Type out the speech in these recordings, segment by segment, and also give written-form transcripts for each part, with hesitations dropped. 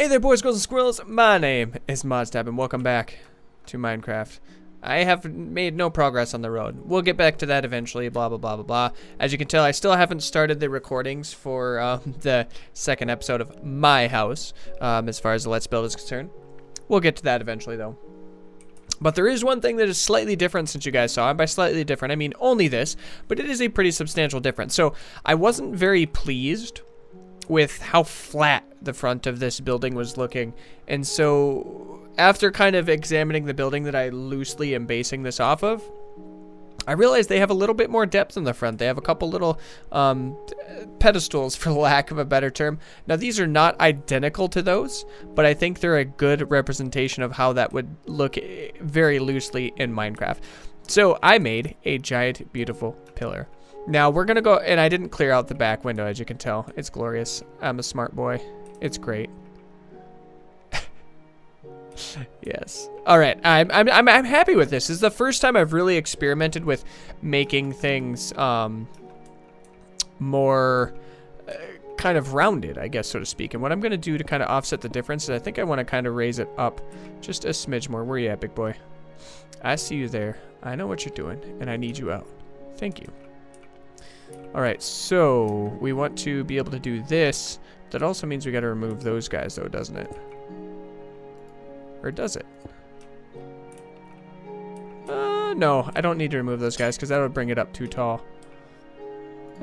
Hey there, boys, girls, and squirrels. My name is Modstab, and welcome back to Minecraft. I have made no progress on the road. We'll get back to that eventually, blah, blah, blah, blah, blah. As you can tell, I still haven't started the recordings for the second episode of my house, as far as the Let's Build is concerned. We'll get to that eventually, though. But there is one thing that is slightly different since you guys saw. And by slightly different, I mean only this, but it is a pretty substantial difference. So I wasn't very pleased with how flat the front of this building was looking. And so after kind of examining the building that I loosely am basing this off of, I realized they have a little bit more depth in the front. They have a couple little pedestals, for lack of a better term. Now, these are not identical to those, but I think they're a good representation of how that would look very loosely in Minecraft. So I made a giant, beautiful pillar. Now, we're going to go, and I didn't clear out the back window, as you can tell. It's glorious. I'm a smart boy. It's great. Yes. All right. I'm happy with this. This is the first time I've really experimented with making things more kind of rounded, I guess, so to speak. And what I'm going to do to kind of offset the difference is I think I want to kind of raise it up just a smidge more. Where are you at, big boy? I see you there. I know what you're doing, and I need you out. Thank you. All right. So we want to be able to do this. That also means we got to remove those guys, though, doesn't it? Or does it? No, I don't need to remove those guys because that would bring it up too tall.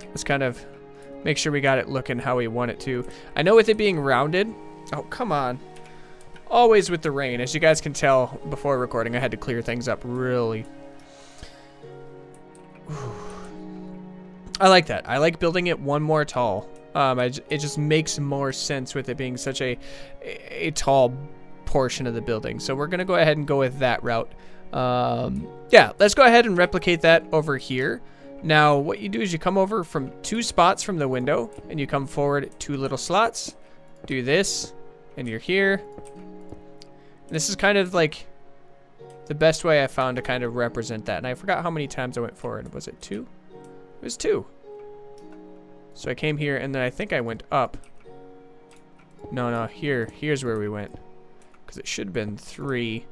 Let's kind of make sure we got it looking how we want it to. I know with it being rounded. Oh, come on. Always with the rain. As you guys can tell before recording, I had to clear things up really. I like that. I like building it one more tall. It just makes more sense with it being such a tall portion of the building. So we're gonna go ahead and go with that route. Yeah, let's go ahead and replicate that over here. Now what you do is you come over from 2 spots from the window and you come forward 2 little slots, do this, and you're here. This is kind of like the best way I found to kind of represent that. And I forgot how many times I went forward. Was it 2? It was 2. So I came here and then I think I went up. No, here's where we went. Because it should have been 3.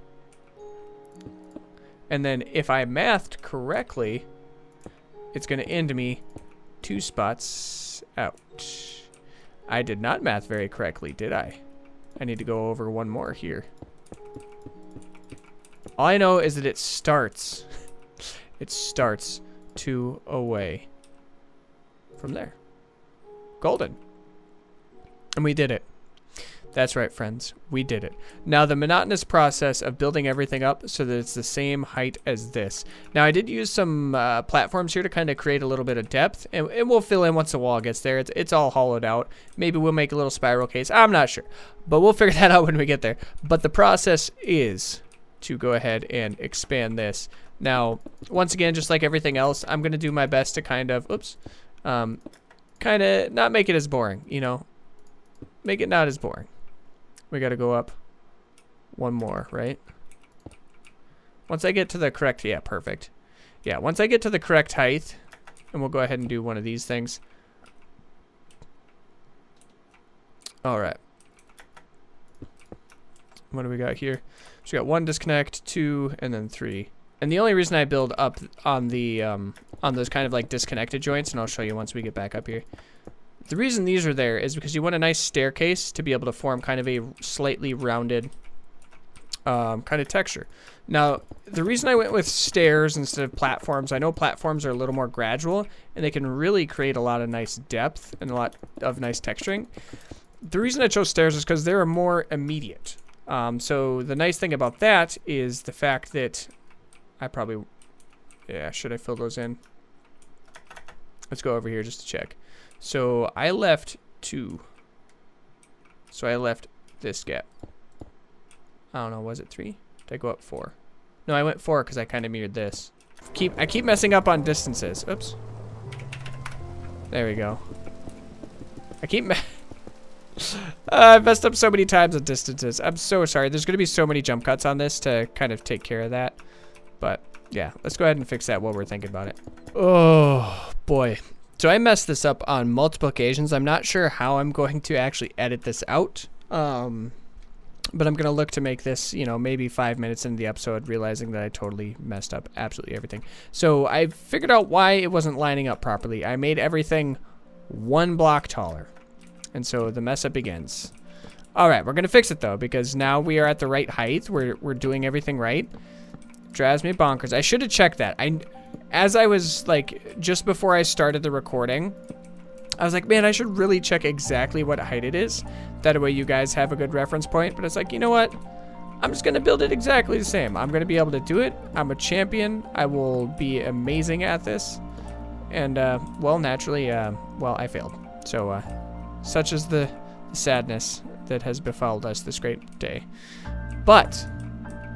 And then if I mathed correctly, it's going to end me 2 spots out. I did not math very correctly, did I? I need to go over one more here. All I know is that it starts 2 away from there. Golden. And we did it. That's right, friends. We did it. Now, the monotonous process of building everything up so that it's the same height as this. Now, I did use some platforms here to kind of create a little bit of depth, and we'll fill in once the wall gets there. It's all hollowed out. Maybe we'll make a little spiral case. I'm not sure, but we'll figure that out when we get there. But the process is to go ahead and expand this. Now, once again, just like everything else, I'm going to do my best to kind of, kind of not make it as boring, you know, make it not as boring. We got to go up one more, right? Once I get to the correct, yeah, perfect. Yeah, once I get to the correct height, and we'll go ahead and do one of these things. All right. What do we got here? So we got 1 disconnect, 2, and then 3. And the only reason I build up on the on those kind of like disconnected joints, and I'll show you once we get back up here. The reason these are there is because you want a nice staircase to be able to form kind of a slightly rounded kind of texture. Now, the reason I went with stairs instead of platforms, I know platforms are a little more gradual and they can really create a lot of nice depth and a lot of nice texturing. The reason I chose stairs is because they're more immediate. So the nice thing about that is the fact that I probably, yeah, should I fill those in? Let's go over here just to check. So I left 2. So I left this gap. I don't know, was it 3? Did I go up 4? No, I went 4 because I kind of mirrored this. I keep messing up on distances. Oops. There we go. I messed up so many times on distances. I'm so sorry. There's going to be so many jump cuts on this to kind of take care of that. But yeah, let's go ahead and fix that while we're thinking about it. Oh, boy. So I messed this up on multiple occasions. I'm not sure how I'm going to actually edit this out. But I'm going to look to make this, you know, maybe 5 minutes into the episode, realizing that I totally messed up absolutely everything. So I figured out why it wasn't lining up properly. I made everything 1 block taller. And so the mess up begins. All right, we're going to fix it, though, because now we are at the right height. We're doing everything right. Drives me bonkers. I should have checked that. As I was, like, just before I started the recording, I was like, man, I should really check exactly what height it is. That way you guys have a good reference point. But it's like, you know what? I'm just going to build it exactly the same. I'm going to be able to do it. I'm a champion. I will be amazing at this. And, well, naturally, well, I failed. So, such is the sadness that has befallen us this great day. But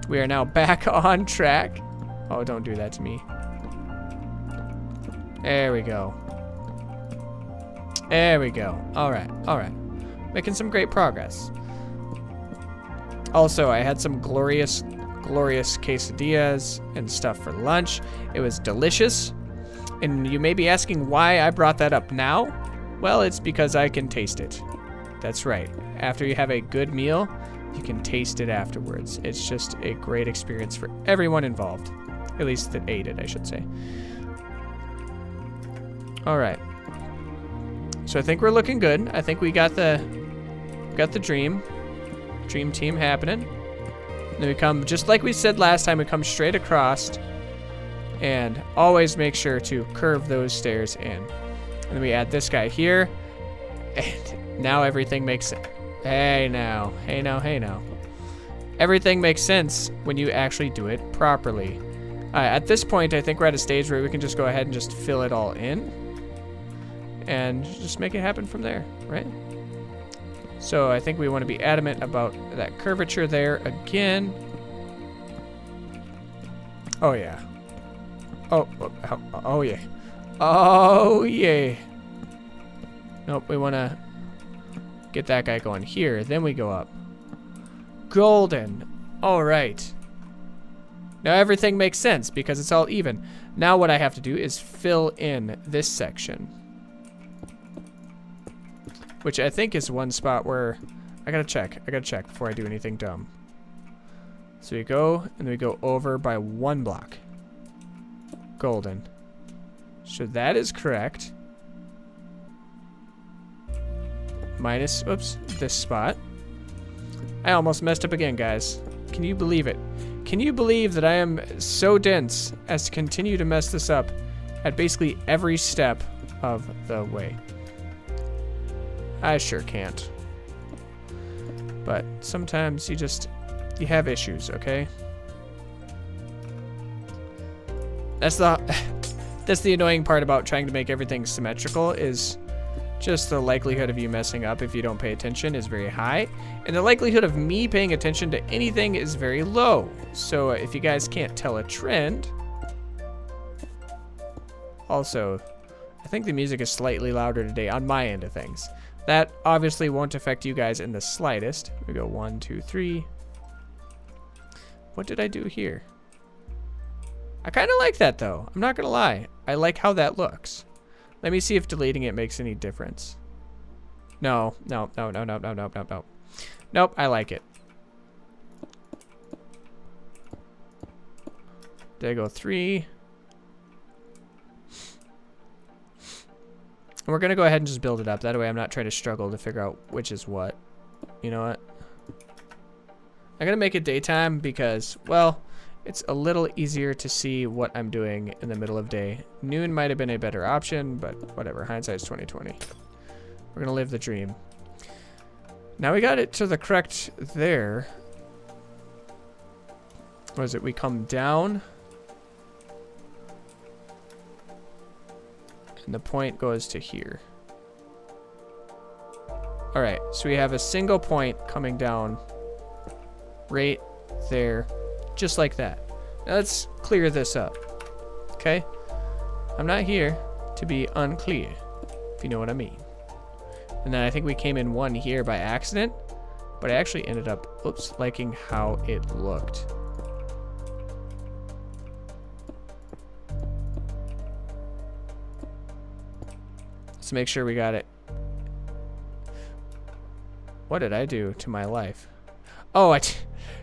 we are now back on track. Oh, don't do that to me. There we go. There we go. All right, all right. Making some great progress. Also, I had some glorious quesadillas and stuff for lunch. It was delicious. And you may be asking why I brought that up now. Well, it's because I can taste it. That's right. After you have a good meal, you can taste it afterwards. It's just a great experience for everyone involved. At least that ate it, I should say. All right. So I think we're looking good. I think we got the dream team happening. And then we come, just like we said last time, we come straight across and always make sure to curve those stairs in. And then we add this guy here. And now everything makes sense. Hey now. Everything makes sense when you actually do it properly. At this point, I think we're at a stage where we can just go ahead and just fill it all in. And just make it happen from there, right? So I think we want to be adamant about that curvature there again. Oh yeah. Oh yeah. Oh yeah. Nope, we want to get that guy going here. Then we go up. Golden. All right. Now everything makes sense because it's all even. Now what I have to do is fill in this section. Which I think is one spot where I gotta check before I do anything dumb. So we go, and we go over by 1 block. Golden. So that is correct. Minus, oops, this spot. I almost messed up again, guys. Can you believe it? Can you believe that I am so dense as to continue to mess this up at basically every step of the way? I sure can't. But sometimes you have issues, okay? That's the annoying part about trying to make everything symmetrical is just the likelihood of you messing up if you don't pay attention is very high. And the likelihood of me paying attention to anything is very low. So if you guys can't tell a trend. Also, I think the music is slightly louder today on my end of things. That obviously won't affect you guys in the slightest. We go 1, 2, 3. What did I do here? I kind of like that though. I'm not gonna lie. I like how that looks. Let me see if deleting it makes any difference. No. Nope, I like it. There you go, 3. And we're gonna go ahead and just build it up. That way I'm not trying to struggle to figure out which is what. You know what? I'm gonna make it daytime because, well, it's a little easier to see what I'm doing in the middle of day. Noon might have been a better option, but whatever. Hindsight's 20/20. We're gonna live the dream. Now we got it to the correct there. What is it? We come down. And the point goes to here. All right, so we have a single point coming down right there, just like that. Now let's clear this up, okay? I'm not here to be unclear, if you know what I mean. And then I think we came in 1 here by accident, but I actually ended up, oops, liking how it looked. Let's make sure we got it. What did I do to my life? Oh,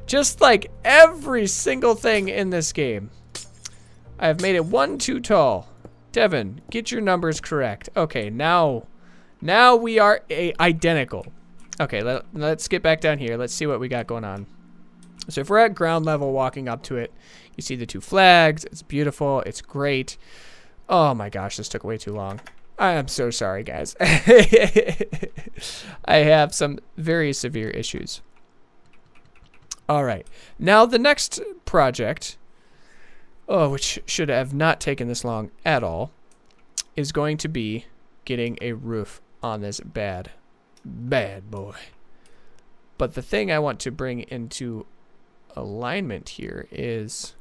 just like every single thing in this game. I have made it one too tall. Devin, get your numbers correct. Okay, now we are identical. Okay, let's get back down here. Let's see what we got going on. So if we're at ground level walking up to it, you see the two flags. It's beautiful. It's great. Oh my gosh, this took way too long. I am so sorry, guys. I have some very severe issues. All right. Now the next project, which should have not taken this long at all, is going to be getting a roof on this bad boy. But the thing I want to bring into alignment here is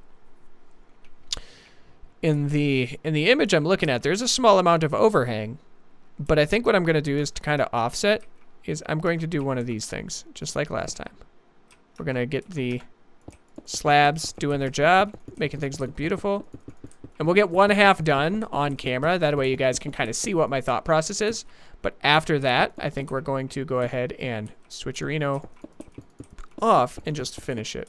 in the image I'm looking at, there's a small amount of overhang, but I think what I'm going to do is to kind of offset is I'm going to do one of these things, just like last time. We're going to get the slabs doing their job, making things look beautiful, and we'll get 1/2 done on camera. That way you guys can kind of see what my thought process is. But after that, I think we're going to go ahead and switcherino off and just finish it.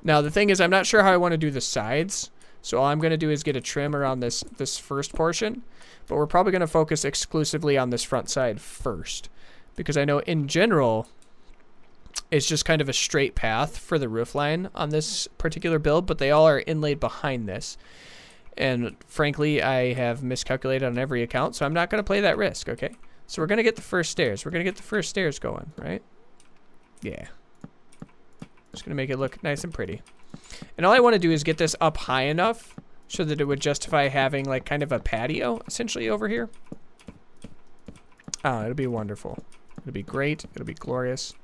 Now the thing is, I'm not sure how I want to do the sides, so all I'm going to do is get a trim around this first portion, but we're probably going to focus exclusively on this front side first, because I know in general it's just kind of a straight path for the roof line on this particular build, but they all are inlaid behind this, and frankly I have miscalculated on every account, so I'm not going to play that risk. Okay, so we're going to get the first stairs. We're going to get the first stairs going, right? Yeah. Just going to make it look nice and pretty. And all I want to do is get this up high enough so that it would justify having like kind of a patio essentially over here. Oh, it'll be wonderful. It'll be great. It'll be glorious.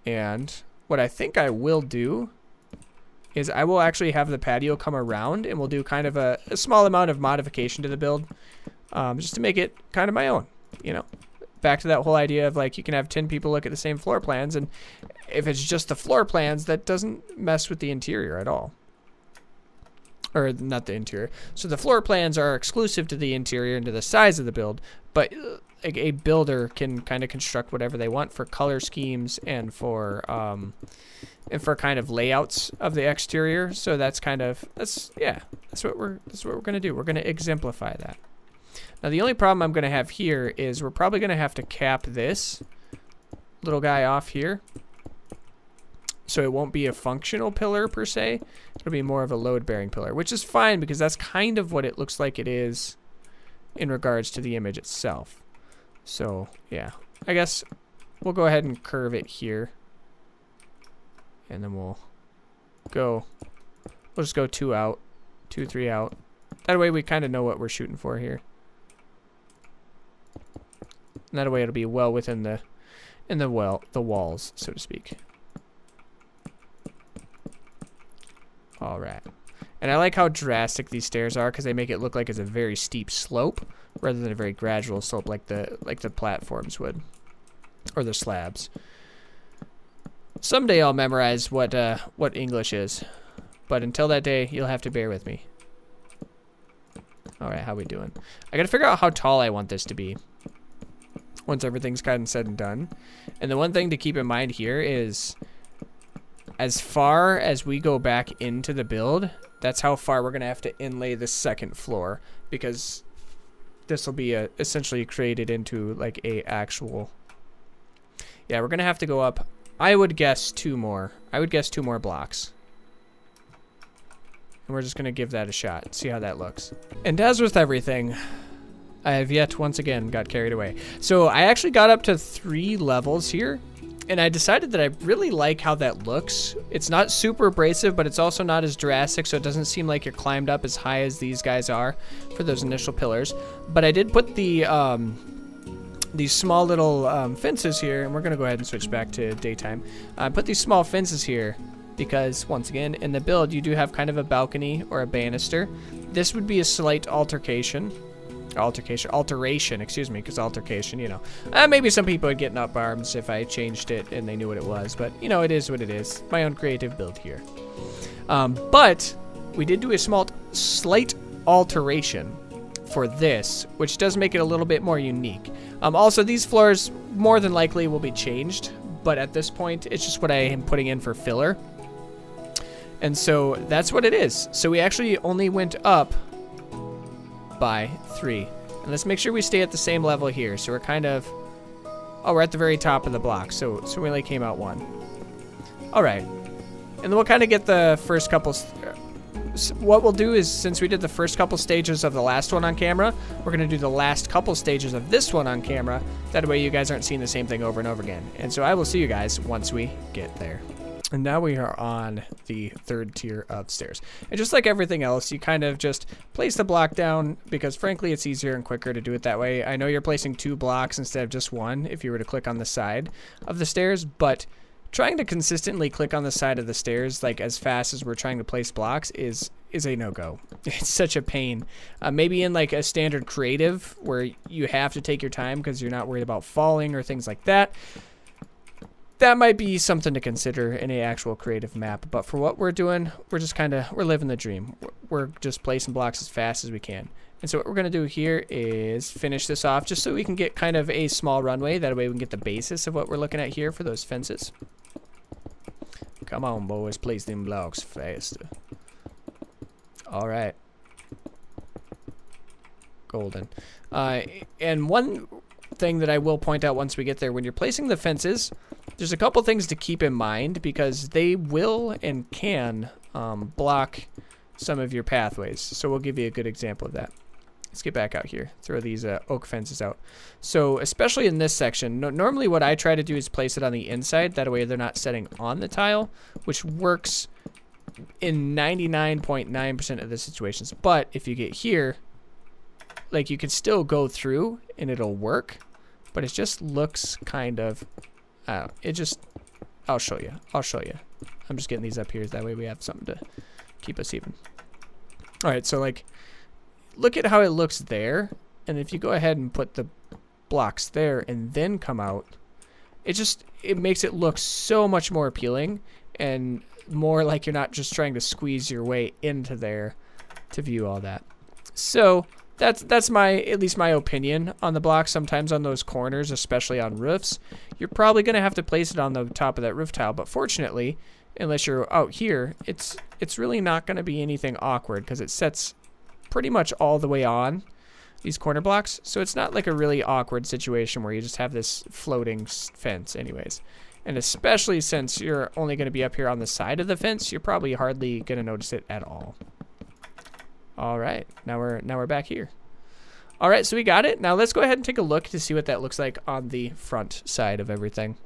And what I think I will do is I will actually have the patio come around, and we'll do kind of a small amount of modification to the build, just to make it kind of my own, you know. Back to that whole idea of like you can have 10 people look at the same floor plans, and if it's just the floor plans, that doesn't mess with the interior at all. Or not the interior. So the floor plans are exclusive to the interior and to the size of the build, but a builder can kind of construct whatever they want for color schemes and for kind of layouts of the exterior. So that's what we're gonna do. We're gonna exemplify that. Now the only problem I'm gonna have here is we're probably gonna have to cap this little guy off here, so it won't be a functional pillar per se. It'll be more of a load-bearing pillar, which is fine because that's kind of what it looks like it is in regards to the image itself. So yeah, I guess we'll go ahead and curve it here, and then we'll just go 2 out, 2, 3 out. That way we kind of know what we're shooting for here. And that way it'll be well within the walls, so to speak. All right. And I like how drastic these stairs are because they make it look like it's a very steep slope rather than a very gradual slope like the platforms would, or the slabs. Someday I'll memorize what English is, but until that day, you'll have to bear with me. All right, how we doing? I gotta figure out how tall I want this to be once everything's kind of said and done. And the one thing to keep in mind here is, as far as we go back into the build, that's how far we're gonna have to inlay the second floor, because this will be essentially created into like a actual. Yeah, we're gonna have to go up. I would guess 2 more. I would guess 2 more blocks. And we're just gonna give that a shot, see how that looks. And as with everything, I have yet once again got carried away. So I actually got up to 3 levels here, and I decided that I really like how that looks. It's not super abrasive, but it's also not as drastic, so it doesn't seem like you're climbed up as high as these guys are for those initial pillars. But I did put the these small little fences here, and we're gonna go ahead and switch back to daytime. I put these small fences here because, once again, in the build you do have kind of a balcony or a banister. This would be a slight alteration, excuse me, because altercation, you know. Maybe some people would get up arms if I changed it and they knew what it was, but, you know, it is what it is. My own creative build here. But we did do a slight alteration for this, which does make it a little bit more unique. Also, these floors more than likely will be changed, but at this point, it's just what I am putting in for filler. And so that's what it is. So we actually only went up by 3. And let's make sure we stay at the same level here. So we're kind of, oh, we're at the very top of the block. So we only came out 1. All right. And then we'll kind of get the first couple. What we'll do is, since we did the first couple stages of the last one on camera, we're going to do the last couple stages of this one on camera. That way you guys aren't seeing the same thing over and over again. And so I will see you guys once we get there. And now we are on the 3rd tier of stairs. And just like everything else, you kind of just place the block down because frankly it's easier and quicker to do it that way. I know you're placing 2 blocks instead of just 1 if you were to click on the side of the stairs, but trying to consistently click on the side of the stairs like as fast as we're trying to place blocks is a no-go. It's such a pain. Maybe in like a standard creative where you have to take your time because you're not worried about falling or things like that. That might be something to consider in an actual creative map, but for what we're doing, we're just we're living the dream. We're just placing blocks as fast as we can. And so what we're gonna do here is finish this off just so we can get kind of a small runway. That way we can get the basis of what we're looking at here for those fences. Come on, boys, place them blocks faster. All right. Golden. And one thing that I will point out once we get there, when you're placing the fences, there's a couple things to keep in mind because they will and can block some of your pathways. So we'll give you a good example of that. Let's get back out here. Throw these oak fences out. So especially in this section, normally what I try to do is place it on the inside. That way they're not setting on the tile, which works in 99.9% of the situations. But if you get here, like you can still go through and it'll work, but it just looks kind of, I'll show you. I'm just getting these up here. That way we have something to keep us even. All right, so like, look at how it looks there. And if you go ahead and put the blocks there and then come out, it makes it look so much more appealing and more like you're not just trying to squeeze your way into there to view all that. So that's at least my opinion on the blocks. Sometimes on those corners, especially on roofs, you're probably going to have to place it on the top of that roof tile. But fortunately, unless you're out here, it's really not going to be anything awkward because it sets pretty much all the way on these corner blocks. So it's not like a really awkward situation where you just have this floating fence anyways. And especially since you're only going to be up here on the side of the fence, you're probably hardly going to notice it at all. All right, now we're back here. All right, so we got it. Now let's go ahead and take a look to see what that looks like on the front side of everything.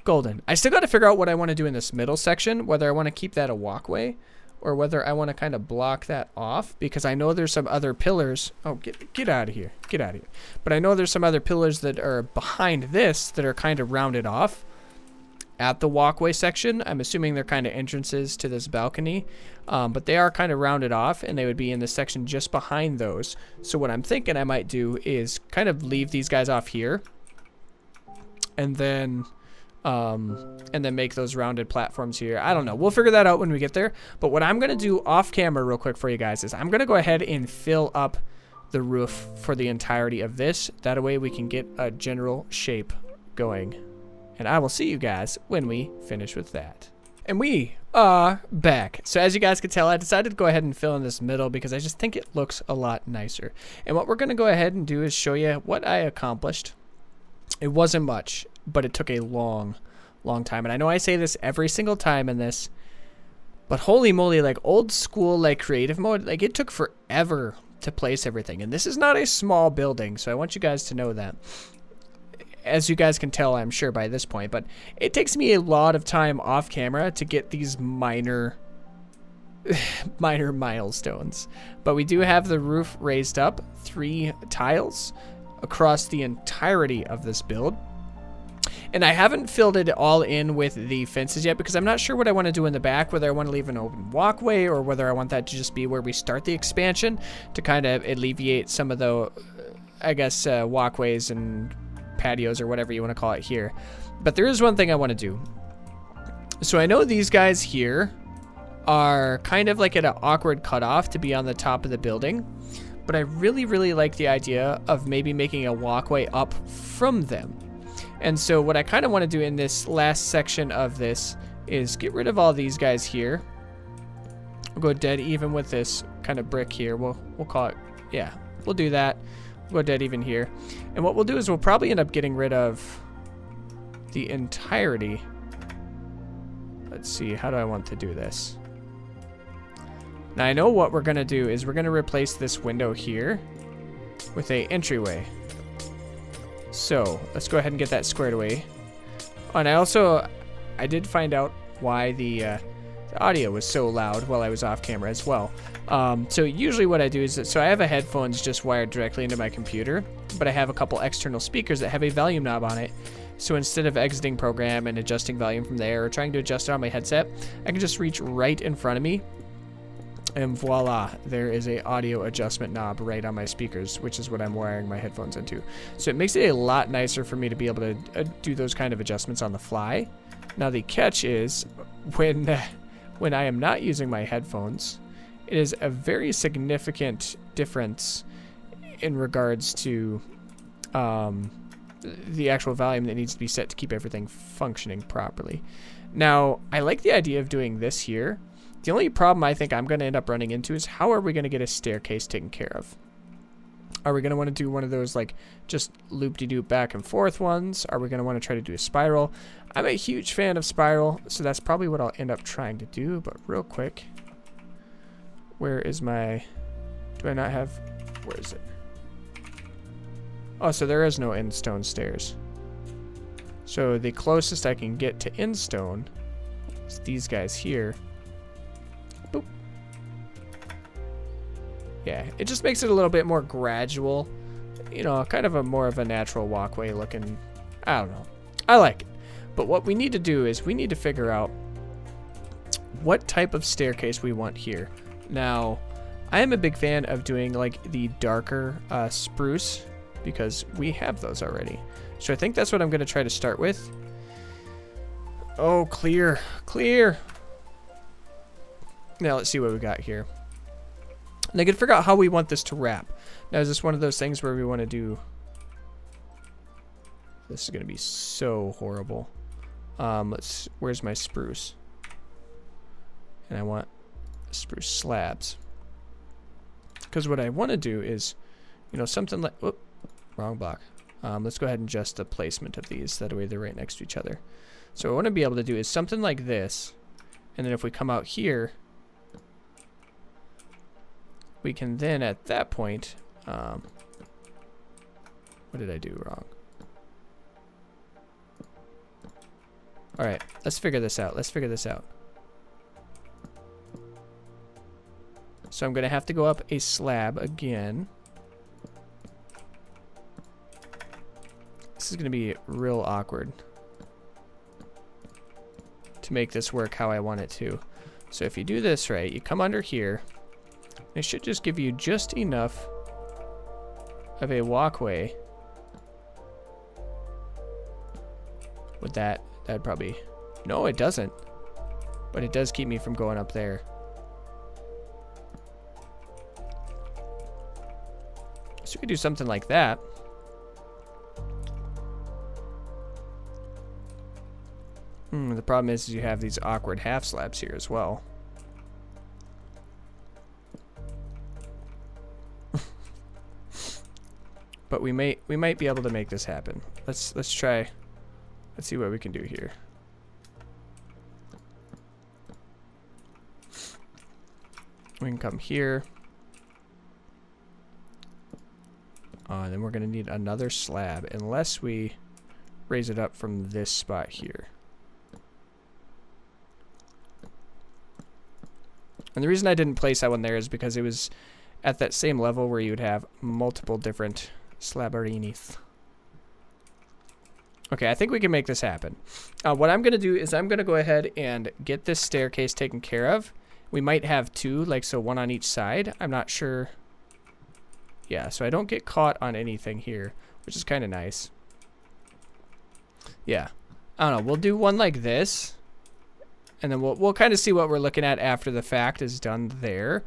Golden. I still got to figure out what I want to do in this middle section, whether I want to keep that a walkway or whether I want to kind of block that off, because I know there's some other pillars. Oh, get out of here. Get out of here. But I know there's some other pillars that are behind this that are kind of rounded off at the walkway section. I'm assuming they're kind of entrances to this balcony, but they are kind of rounded off and they would be in the section just behind those. So what I'm thinking I might do is kind of leave these guys off here and then make those rounded platforms here. I don't know. We'll figure that out when we get there. But what I'm going to do off camera real quick for you guys is I'm going to go ahead and fill up the roof for the entirety of this. That way we can get a general shape going. And I will see you guys when we finish with that. And we are back. So as you guys can tell, I decided to go ahead and fill in this middle because I just think it looks a lot nicer. And what we're going to go ahead and do is show you what I accomplished. It wasn't much, but it took a long time. And I know I say this every single time in this, but holy moly, like old school, like creative mode, like it took forever to place everything. And this is not a small building, so I want you guys to know that. As you guys can tell, I'm sure by this point, but it takes me a lot of time off camera to get these minor milestones. But we do have the roof raised up 3 tiles across the entirety of this build. And I haven't filled it all in with the fences yet because I'm not sure what I want to do in the back, whether I want to leave an open walkway or whether I want that to just be where we start the expansion to kind of alleviate some of the, I guess, walkways and patios or whatever you want to call it here. But there is one thing I want to do. So I know these guys here are kind of like at an awkward cutoff to be on the top of the building. but I really, really like the idea of maybe making a walkway up from them. And so what I kind of want to do in this last section of this is get rid of all these guys here. We'll go dead even with this kind of brick here. We'll call it, yeah, we'll do that. We'll go dead even here. And what we'll do is we'll probably end up getting rid of the entirety. Let's see, how do I want to do this? Now I know what we're gonna do is we're gonna replace this window here with a entryway. So let's go ahead and get that squared away. Oh, and I did find out why the audio was so loud while I was off camera as well. So usually what I do is, so I have a headphones just wired directly into my computer, but I have a couple external speakers that have a volume knob on it. So instead of exiting program and adjusting volume from there or trying to adjust it on my headset, I can just reach right in front of me and voila, there is a audio adjustment knob right on my speakers, which is what I'm wiring my headphones into. So it makes it a lot nicer for me to be able to do those kind of adjustments on the fly. Now the catch is when I am not using my headphones, it is a very significant difference in regards to the actual volume that needs to be set to keep everything functioning properly. Now, I like the idea of doing this here. The only problem I think I'm going to end up running into is how are we going to get a staircase taken care of? Are we going to want to do one of those like just loop-de-doop back and forth ones? Are we going to want to try to do a spiral? I'm a huge fan of spiral, so that's probably what I'll end up trying to do. But real quick, where is my, do I not have, where is it? Oh, so there is no end stone stairs. So the closest I can get to end stone is these guys here. Boop. Yeah, it just makes it a little bit more gradual. You know, kind of a more of a natural walkway looking, I don't know. I like it. But what we need to do is we need to figure out what type of staircase we want here. Now, I am a big fan of doing like the darker spruce because we have those already. So I think that's what I'm going to try to start with. Oh, clear, clear. Now let's see what we got here. And I can figure out how we want this to wrap. Now is this one of those things where we want to do... This is going to be so horrible. Where's my spruce? And I want spruce slabs. Because what I want to do is, you know, something like... Whoop, wrong block. Let's go ahead and adjust the placement of these. That way they're right next to each other. So what I want to be able to do is something like this. And then if we come out here, we can then at that point... what did I do wrong? Alright, let's figure this out. Let's figure this out. So I'm going to have to go up a slab again. This is going to be real awkward to make this work how I want it to. So if you do this right, you come under here. It should just give you just enough of a walkway. With that, that'd probably... No, it doesn't. But it does keep me from going up there. So we could do something like that. The problem is you have these awkward half slabs here as well. But we might be able to make this happen. Let's try. Let's see what we can do here. We can come here. And then we're going to need another slab unless we raise it up from this spot here. And the reason I didn't place that one there is because it was at that same level where you would have multiple different slabarinis. Okay, I think we can make this happen. What I'm going to do is I'm going to go ahead and get this staircase taken care of. We might have two, like so one on each side. I'm not sure. Yeah, so I don't get caught on anything here, which is kind of nice. Yeah, I don't know. We'll do one like this. And then we'll kind of see what we're looking at after the fact is done there.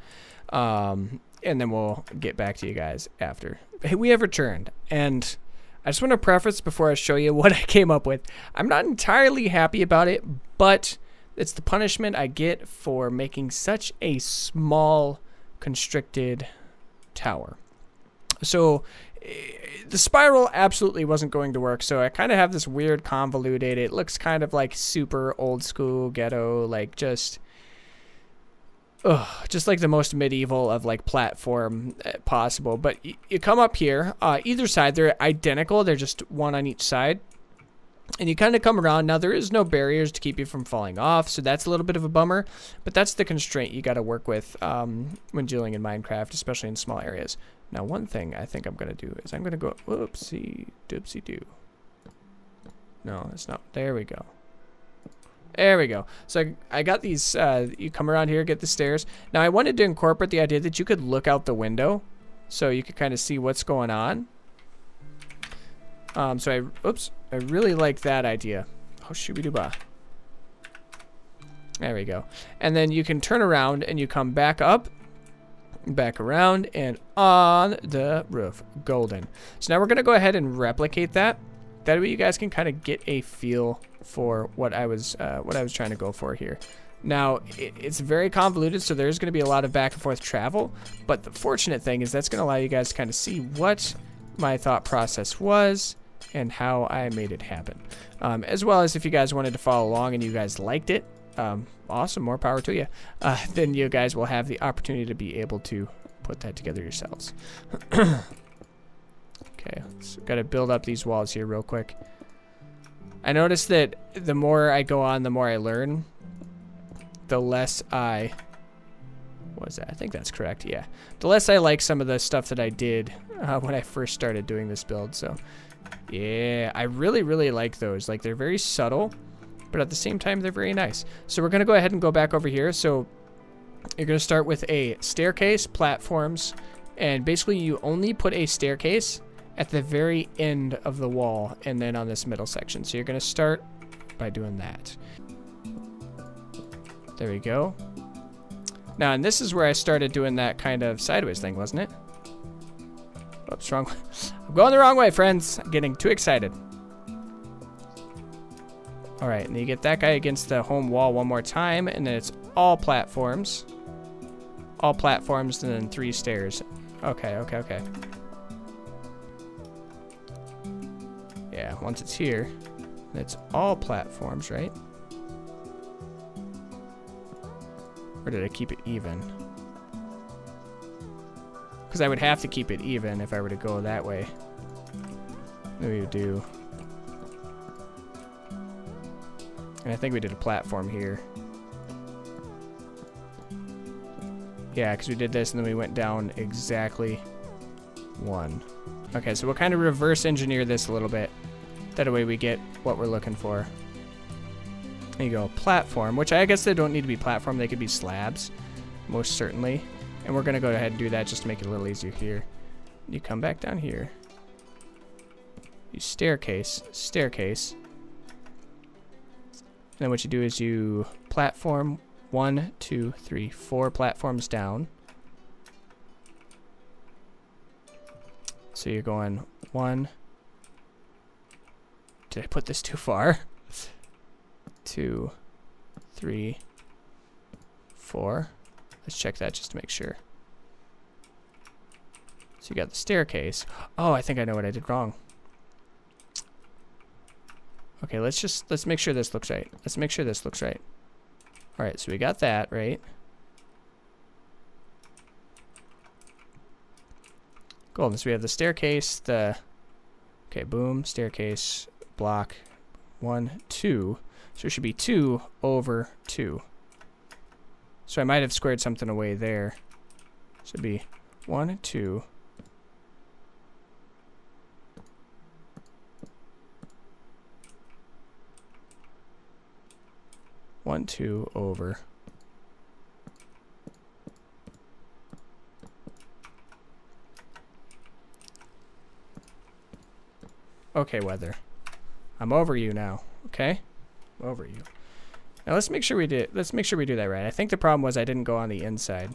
And and then we'll get back to you guys after. Hey, we have returned, and I just want to preface before I show you what I came up with. I'm not entirely happy about it, but it's the punishment I get for making such a small, constricted tower. So the spiral absolutely wasn't going to work, so I kind of have this weird convoluted, it looks kind of like super old school ghetto, like just like the most medieval of like platform possible. But you come up here, either side, they're identical, they're just one on each side. And you kind of come around. Now, there is no barriers to keep you from falling off, so that's a little bit of a bummer. But that's the constraint you got to work with when dealing in Minecraft, especially in small areas. Now, one thing I think I'm going to do is I'm going to go, whoopsie, doopsie doo. No, it's not. There we go. There we go. So I got these, you come around here, get the stairs. Now, I wanted to incorporate the idea that you could look out the window so you could kind of see what's going on. So I really like that idea. Oh, shooby-doo-bah. There we go. And then you can turn around and you come back up, back around, and on the roof. Golden. So now we're going to go ahead and replicate that. That way you guys can kind of get a feel for what I was trying to go for here. Now, it's very convoluted, so there's going to be a lot of back and forth travel. But the fortunate thing is that's going to allow you guys to kind of see what my thought process was and how I made it happen. As well as if you guys wanted to follow along and you guys liked it, awesome, more power to you. Then you guys will have the opportunity to be able to put that together yourselves. Okay, so got to build up these walls here real quick. I noticed that the more I go on, the more I learn, the less I... What was that? I think that's correct, yeah. The less I like some of the stuff that I did when I first started doing this build, so... Yeah, I really, really like those. Like, they're very subtle, but at the same time, they're very nice. So we're going to go ahead and go back over here. So you're going to start with a staircase, platforms, and basically you only put a staircase at the very end of the wall and then on this middle section. So you're going to start by doing that. There we go. Now, and this is where I started doing that kind of sideways thing, wasn't it? Oops, wrong. I'm going the wrong way, friends. I'm getting too excited. All right, and you get that guy against the home wall one more time, and then it's all platforms. All platforms, and then 3 stairs. Okay, okay, okay. Yeah, once it's here, it's all platforms, right? Or did I keep it even? Because I would have to keep it even if I were to go that way. No, you do. And I think we did a platform here. Yeah, because we did this and then we went down exactly 1. Okay, so we'll kind of reverse engineer this a little bit. That way we get what we're looking for. There you go, platform, which I guess they don't need to be platform, they could be slabs, most certainly. And we're going to go ahead and do that just to make it a little easier here. You come back down here. You staircase, staircase. And then what you do is you platform 1, 2, 3, 4 platforms down. So you're going 1. Did I put this too far? 2, 3, 4. Let's check that just to make sure. So you got the staircase. Oh, I think I know what I did wrong. Okay, let's make sure this looks right. Let's make sure this looks right. All right, so we got that, right? Golden. So we have the staircase, okay, boom, staircase, block, 1, 2. So it should be 2 over 2. So I might have squared something away there. So it'd be 1, 2. One, 2 over. Okay, weather. I'm over you now. Okay, I'm over you. Now let's make sure we do that right. I think the problem was I didn't go on the inside.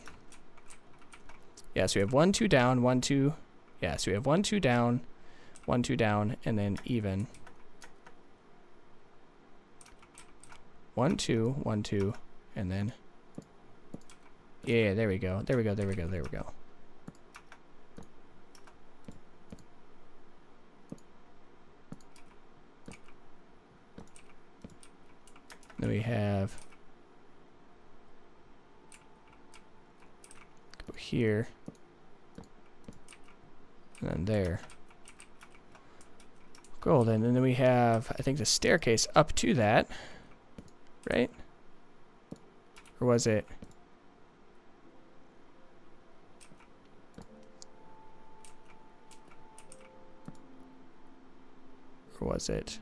Yeah, so we have 1, 2 down, 1, 2. Yeah, so we have 1, 2 down, 1, 2 down, and then even. 1, 2, 1, 2, and then. Yeah, there we go. There we go. There we go. There we go. Then we have. Go here. And then there. Golden. And then we have, I think, the staircase up to that. Right? Or was it? Or was it?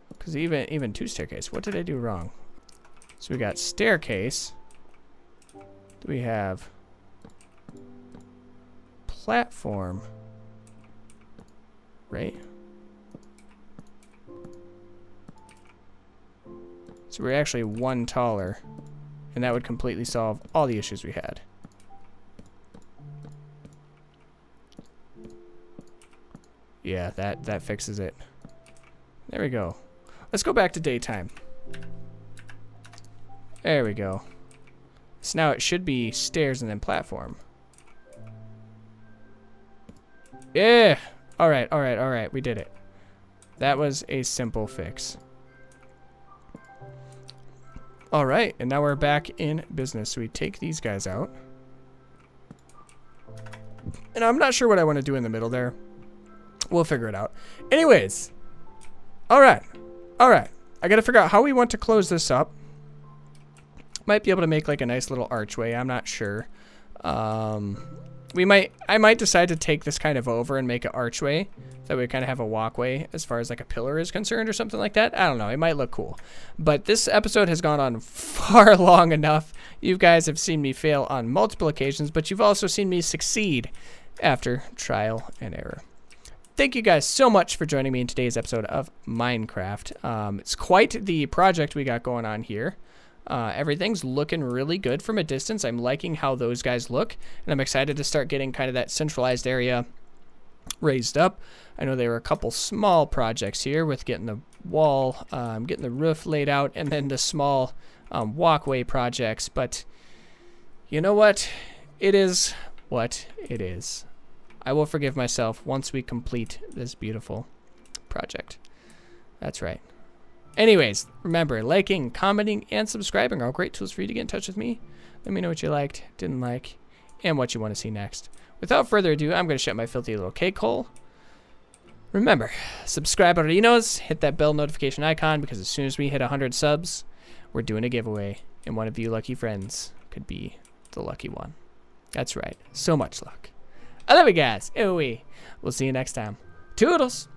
Because even 2 staircase. What did I do wrong? So we got staircase. We have platform. Right? So we're actually 1 taller. And that would completely solve all the issues we had. Yeah, that fixes it. There we go. Let's go back to daytime. There we go. So now it should be stairs and then platform. Yeah! Alright, alright, alright. We did it. That was a simple fix. Alright, and now we're back in business. So we take these guys out. And I'm not sure what I want to do in the middle there. We'll figure it out. Anyways. Alright. Alright. I gotta figure out how we want to close this up. Might be able to make like a nice little archway. I'm not sure. I might decide to take this kind of over and make an archway. That we kind of have a walkway as far as like a pillar is concerned or something like that. I don't know. It might look cool. But this episode has gone on far long enough. You guys have seen me fail on multiple occasions, but you've also seen me succeed after trial and error. Thank you guys so much for joining me in today's episode of Minecraft. It's quite the project we got going on here. Everything's looking really good from a distance. I'm liking how those guys look, and I'm excited to start getting kind of that centralized area raised up. I know there were a couple small projects here with getting the wall, getting the roof laid out, and then the small walkway projects, but you know what? It is what it is. I will forgive myself once we complete this beautiful project. That's right. Anyways, remember, liking, commenting, and subscribing are all great tools for you to get in touch with me. Let me know what you liked, didn't like, and what you want to see next. Without further ado, I'm going to shut my filthy little cake hole. Remember, subscribe already knows, hit that bell notification icon, because as soon as we hit 100 subs, we're doing a giveaway, and one of you lucky friends could be the lucky one. That's right. So much luck. I love you guys. We'll see you next time. Toodles.